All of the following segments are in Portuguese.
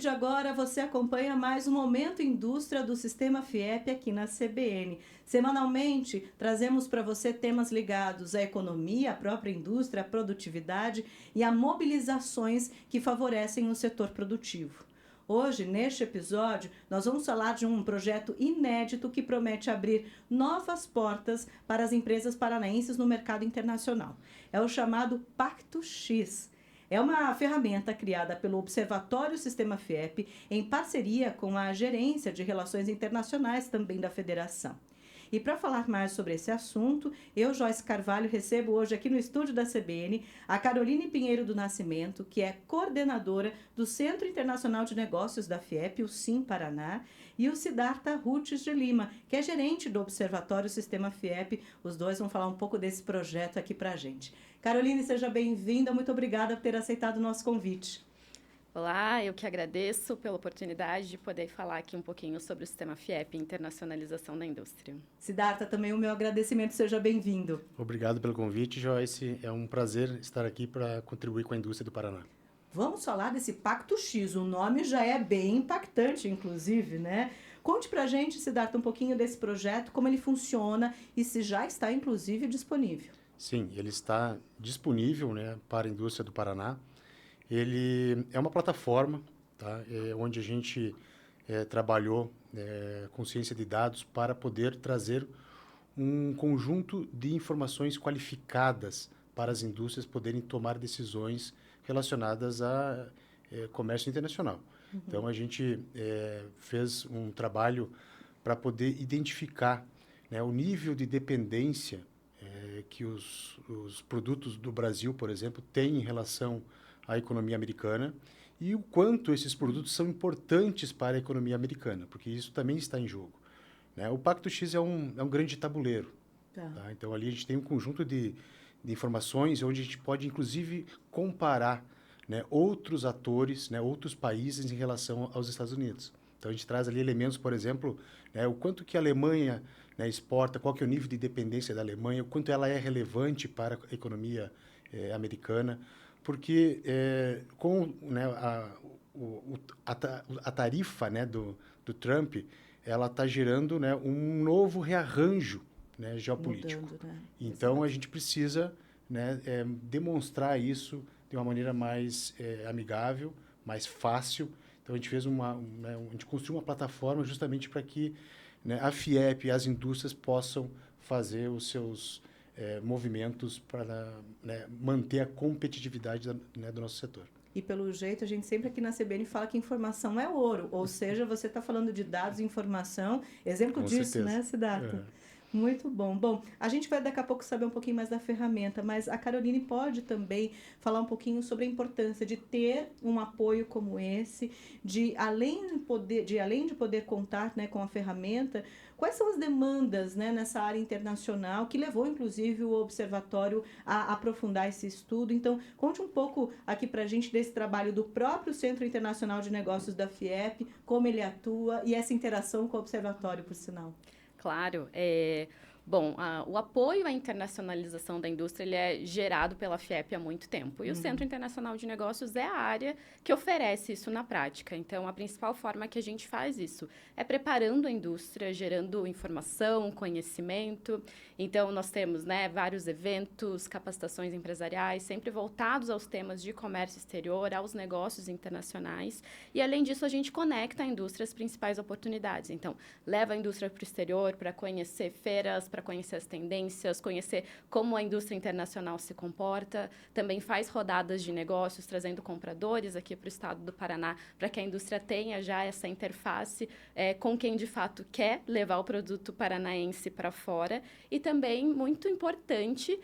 de agora você acompanha mais um Momento Indústria do Sistema FIEP aqui na CBN. Semanalmente, trazemos para você temas ligados à economia, à própria indústria, à produtividade e a mobilizações que favorecem o setor produtivo. Hoje, neste episódio, nós vamos falar de um projeto inédito que promete abrir novas portas para as empresas paranaenses no mercado internacional. É o chamado Pacto X. É uma ferramenta criada pelo Observatório Sistema FIEP em parceria com a Gerência de Relações Internacionais também da Federação. E para falar mais sobre esse assunto, eu, Joyce Carvalho, recebo hoje aqui no estúdio da CBN a Caroline Pinheiro do Nascimento, que é coordenadora do Centro Internacional de Negócios da FIEP, o CIM Paraná, e o Siddhartha Rutes de Lima, que é gerente do Observatório Sistema FIEP. Os dois vão falar um pouco desse projeto aqui para a gente. Caroline, seja bem-vinda. Muito obrigada por ter aceitado o nosso convite. Olá, eu que agradeço pela oportunidade de poder falar aqui um pouquinho sobre o Sistema FIEP e internacionalização da indústria. Siddhartha, também o meu agradecimento, seja bem-vindo. Obrigado pelo convite, Joyce. É um prazer estar aqui para contribuir com a indústria do Paraná. Vamos falar desse Pacto X, o nome já é bem impactante, inclusive, né? Conte pra gente, Siddhartha, um pouquinho desse projeto, como ele funciona e se já está, inclusive, disponível. Sim, ele está disponível, né, para a indústria do Paraná. Ele é uma plataforma, tá, onde a gente trabalhou com ciência de dados para poder trazer um conjunto de informações qualificadas para as indústrias poderem tomar decisões relacionadas a comércio internacional. Uhum. Então, a gente fez um trabalho para poder identificar, né, o nível de dependência que os produtos do Brasil, por exemplo, têm em relação à economia americana e o quanto esses produtos são importantes para a economia americana, porque isso também está em jogo, né? O Pacto X é um grande tabuleiro. Tá? Então, ali a gente tem um conjunto de informações onde a gente pode, inclusive, comparar, né, outros atores, né, outros países em relação aos Estados Unidos. Então, a gente traz ali elementos, por exemplo, né, o quanto que a Alemanha, né, exporta, qual que é o nível de dependência da Alemanha, o quanto ela é relevante para a economia americana, porque com, né, a tarifa, né, do Trump, ela está gerando, né, um novo rearranjo, né, geopolítico. Mudando, né? Então, Exato. a gente precisa, né, demonstrar isso de uma maneira mais amigável, mais fácil. Então, a gente fez a gente construiu uma plataforma justamente para que, né, a FIEP e as indústrias possam fazer os seus movimentos para, né, manter a competitividade né, do nosso setor. E pelo jeito, a gente sempre aqui na CBN fala que informação é ouro, ou seja, você está falando de dados e informação, exemplo Com disso, certeza. né, Siddhartha? Muito bom. Bom, a gente vai daqui a pouco saber um pouquinho mais da ferramenta, mas a Caroline pode também falar um pouquinho sobre a importância de ter um apoio como esse, de além de poder contar, né, com a ferramenta, quais são as demandas, né, nessa área internacional que levou, inclusive, o Observatório a aprofundar esse estudo. Então, conte um pouco aqui para a gente desse trabalho do próprio Centro Internacional de Negócios da FIEP, como ele atua e essa interação com o Observatório, por sinal. Claro, bom, o apoio à internacionalização da indústria ele é gerado pela FIEP há muito tempo. E o Centro Internacional de Negócios é a área que oferece isso na prática. Então, a principal forma que a gente faz isso é preparando a indústria, gerando informação, conhecimento. Então, nós temos, né, vários eventos, capacitações empresariais, sempre voltados aos temas de comércio exterior, aos negócios internacionais. E, além disso, a gente conecta a indústria às principais oportunidades. Então, leva a indústria para o exterior para conhecer feiras, para conhecer as tendências, conhecer como a indústria internacional se comporta. Também faz rodadas de negócios, trazendo compradores aqui para o estado do Paraná, para que a indústria tenha já essa interface com quem de fato quer levar o produto paranaense para fora. E também, muito importante,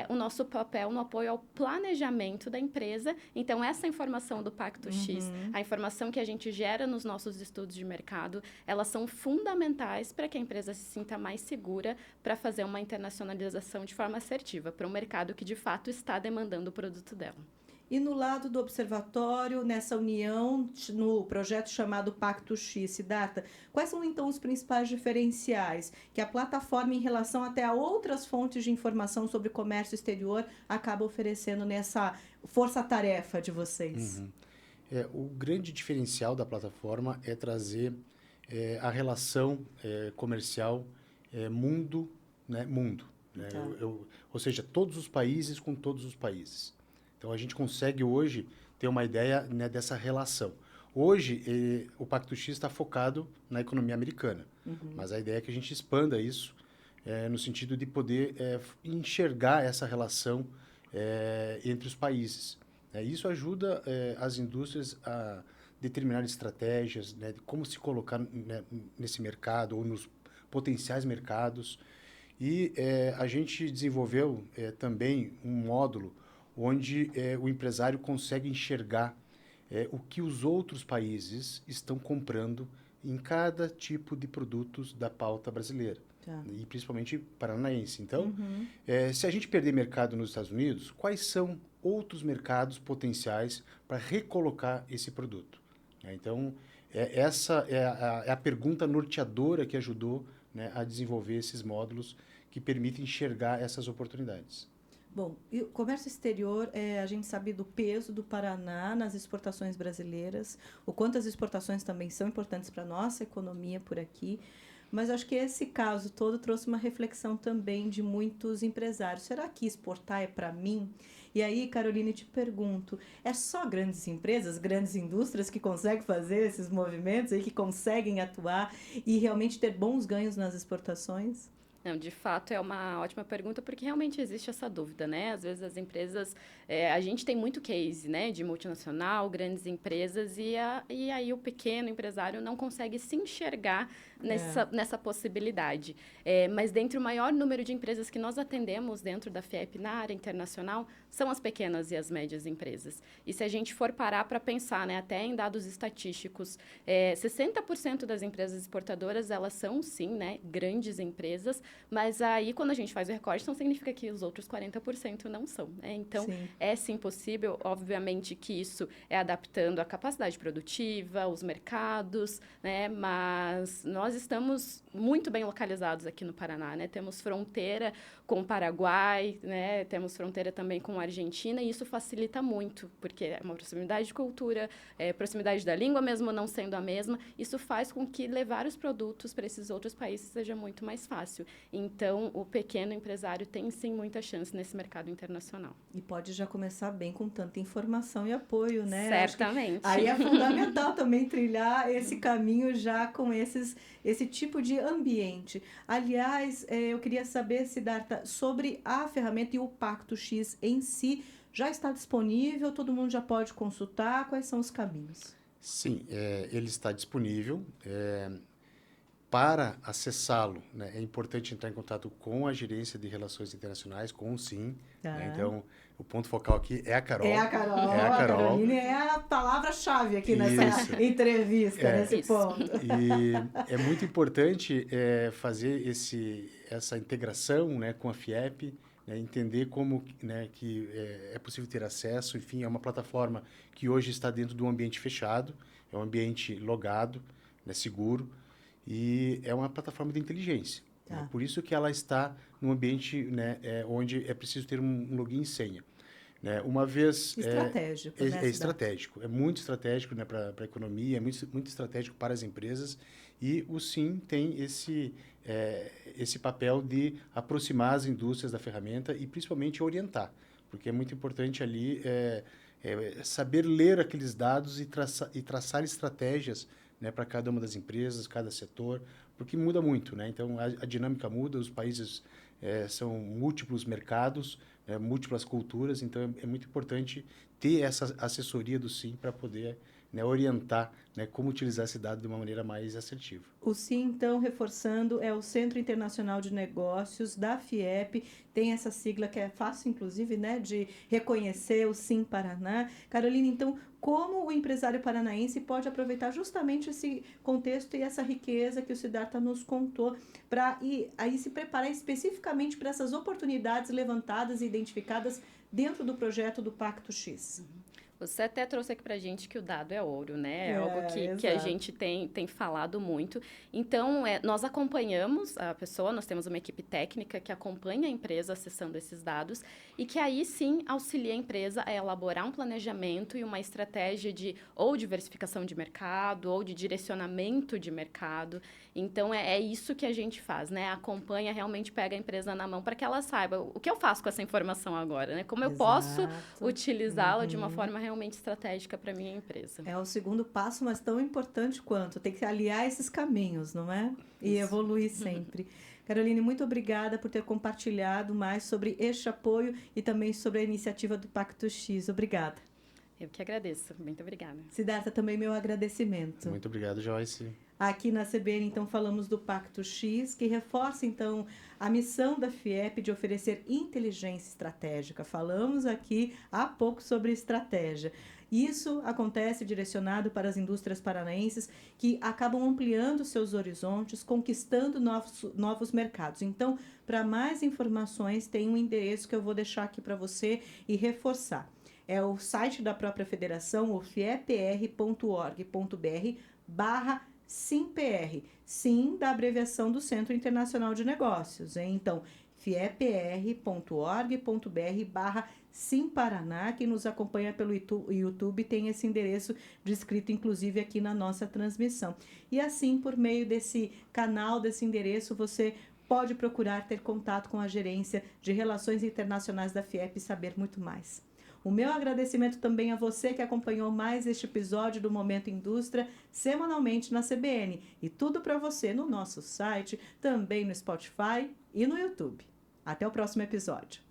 o nosso papel no apoio ao planejamento da empresa. Então, essa informação do Pacto X, a informação que a gente gera nos nossos estudos de mercado, elas são fundamentais para que a empresa se sinta mais segura para fazer uma internacionalização de forma assertiva para um mercado que, de fato, está demandando o produto dela. E no lado do observatório, nessa união, no projeto chamado Pacto X, Siddhartha, quais são então os principais diferenciais que a plataforma em relação até a outras fontes de informação sobre comércio exterior acaba oferecendo nessa força-tarefa de vocês? O grande diferencial da plataforma é trazer a relação comercial mundo, né, mundo. Né? Tá. Ou seja, todos os países com todos os países. Então, a gente consegue hoje ter uma ideia, né, dessa relação. Hoje, o Pacto X está focado na economia americana, mas a ideia é que a gente expanda isso no sentido de poder enxergar essa relação entre os países. Isso ajuda as indústrias a determinar estratégias, né, de como se colocar, né, nesse mercado ou nos potenciais mercados. E a gente desenvolveu também um módulo onde o empresário consegue enxergar o que os outros países estão comprando em cada tipo de produtos da pauta brasileira. Tá. E principalmente paranaense. Então, se a gente perder mercado nos Estados Unidos, quais são outros mercados potenciais para recolocar esse produto? Então, essa é a pergunta norteadora que ajudou, né, a desenvolver esses módulos que permitem enxergar essas oportunidades. Bom, e o comércio exterior, a gente sabe do peso do Paraná nas exportações brasileiras, o quanto as exportações também são importantes para a nossa economia por aqui, mas acho que esse caso todo trouxe uma reflexão também de muitos empresários. Será que exportar é para mim? E aí, Caroline, te pergunto, é só grandes empresas, grandes indústrias que conseguem fazer esses movimentos aí, que conseguem atuar e realmente ter bons ganhos nas exportações? Não, de fato é uma ótima pergunta, porque realmente existe essa dúvida, né? Às vezes as empresas, a gente tem muito case, né, de multinacional, grandes empresas, e aí o pequeno empresário não consegue se enxergar nessa possibilidade. Mas dentre o maior número de empresas que nós atendemos dentro da FIEP na área internacional, são as pequenas e as médias empresas. E se a gente for parar para pensar, né, até em dados estatísticos, 60% das empresas exportadoras, elas são, sim, né, grandes empresas, mas aí, quando a gente faz o recorte, não significa que os outros 40% não são, né? Então, é sim possível. Obviamente que isso é adaptando a capacidade produtiva, os mercados, né? Mas nós estamos muito bem localizados aqui no Paraná, né? Temos fronteira com o Paraguai, né? Temos fronteira também com a Argentina, e isso facilita muito, porque é uma proximidade de cultura, proximidade da língua mesmo não sendo a mesma. Isso faz com que levar os produtos para esses outros países seja muito mais fácil. Então, o pequeno empresário tem, sim, muita chance nesse mercado internacional. E pode já começar bem com tanta informação e apoio, né? Certamente. Aí é fundamental também trilhar esse caminho já com esse tipo de ambiente. Aliás, eu queria saber, Siddhartha, sobre a ferramenta e o Pacto X em si, já está disponível? Todo mundo já pode consultar? Quais são os caminhos? Sim, ele está disponível. Para acessá-lo, né, é importante entrar em contato com a Gerência de Relações Internacionais, com o SIM. Tá. Né? Então, o ponto focal aqui é a Carol. É a Carol. É a Carol. A Caroline é a palavra-chave aqui nessa entrevista, nesse ponto. E é muito importante fazer essa integração, né, com a FIEP, né, entender como, né, que é possível ter acesso. Enfim, é uma plataforma que hoje está dentro de um ambiente fechado, é um ambiente logado, né, seguro, e é uma plataforma de inteligência. Tá. Né? Por isso que ela está num ambiente, né, onde é preciso ter um login e senha. Né? Uma vez... Estratégico, né? É estratégico. É muito estratégico, né, para a economia, é muito estratégico para as empresas. E o SIM tem esse papel de aproximar as indústrias da ferramenta e, principalmente, orientar. Porque é muito importante ali saber ler aqueles dados e traçar estratégias, né, para cada uma das empresas, cada setor, porque muda muito, né? Então, a dinâmica muda, os países são múltiplos mercados, múltiplas culturas, então é muito importante ter essa assessoria do SIM para poder, né, orientar, né, como utilizar esse dado de uma maneira mais assertiva. O SIM, então, reforçando, é o Centro Internacional de Negócios da FIEP, tem essa sigla que é fácil, inclusive, né, de reconhecer, o SIM Paraná. Carolina, então, como o empresário paranaense pode aproveitar justamente esse contexto e essa riqueza que o Siddhartha nos contou para aí se preparar especificamente para essas oportunidades levantadas e identificadas dentro do projeto do Pacto X? Você até trouxe aqui para a gente que o dado é ouro, né? É algo que a gente tem falado muito. Então, nós acompanhamos a pessoa, nós temos uma equipe técnica que acompanha a empresa acessando esses dados e que aí sim auxilia a empresa a elaborar um planejamento e uma estratégia de ou diversificação de mercado ou de direcionamento de mercado. Então, é isso que a gente faz, né? Acompanha, realmente pega a empresa na mão para que ela saiba o que eu faço com essa informação agora, né? Como eu posso utilizá-la de uma forma realmente estratégica para a minha empresa. É o segundo passo, mas tão importante quanto. Tem que aliar esses caminhos, não é? E evoluir sempre. Caroline, muito obrigada por ter compartilhado mais sobre este apoio e também sobre a iniciativa do Pacto X. Obrigada. Eu que agradeço. Muito obrigada. Siddhartha, também meu agradecimento. Muito obrigado, Joyce. Aqui na CBN, então, falamos do Pacto X, que reforça, então, a missão da FIEP de oferecer inteligência estratégica. Falamos aqui há pouco sobre estratégia. Isso acontece direcionado para as indústrias paranaenses que acabam ampliando seus horizontes, conquistando novos mercados. Então, para mais informações, tem um endereço que eu vou deixar aqui para você e reforçar. É o site da própria federação, o fiepr.org.br/SIMPR. SIM da abreviação do Centro Internacional de Negócios. Então, fiepr.org.br/SIMParaná. Quem nos acompanha pelo YouTube tem esse endereço descrito, inclusive, aqui na nossa transmissão. E assim, por meio desse canal, desse endereço, você pode procurar ter contato com a Gerência de Relações Internacionais da FIEP e saber muito mais. O meu agradecimento também a você que acompanhou mais este episódio do Momento Indústria semanalmente na CBN. E tudo para você no nosso site, também no Spotify e no YouTube. Até o próximo episódio.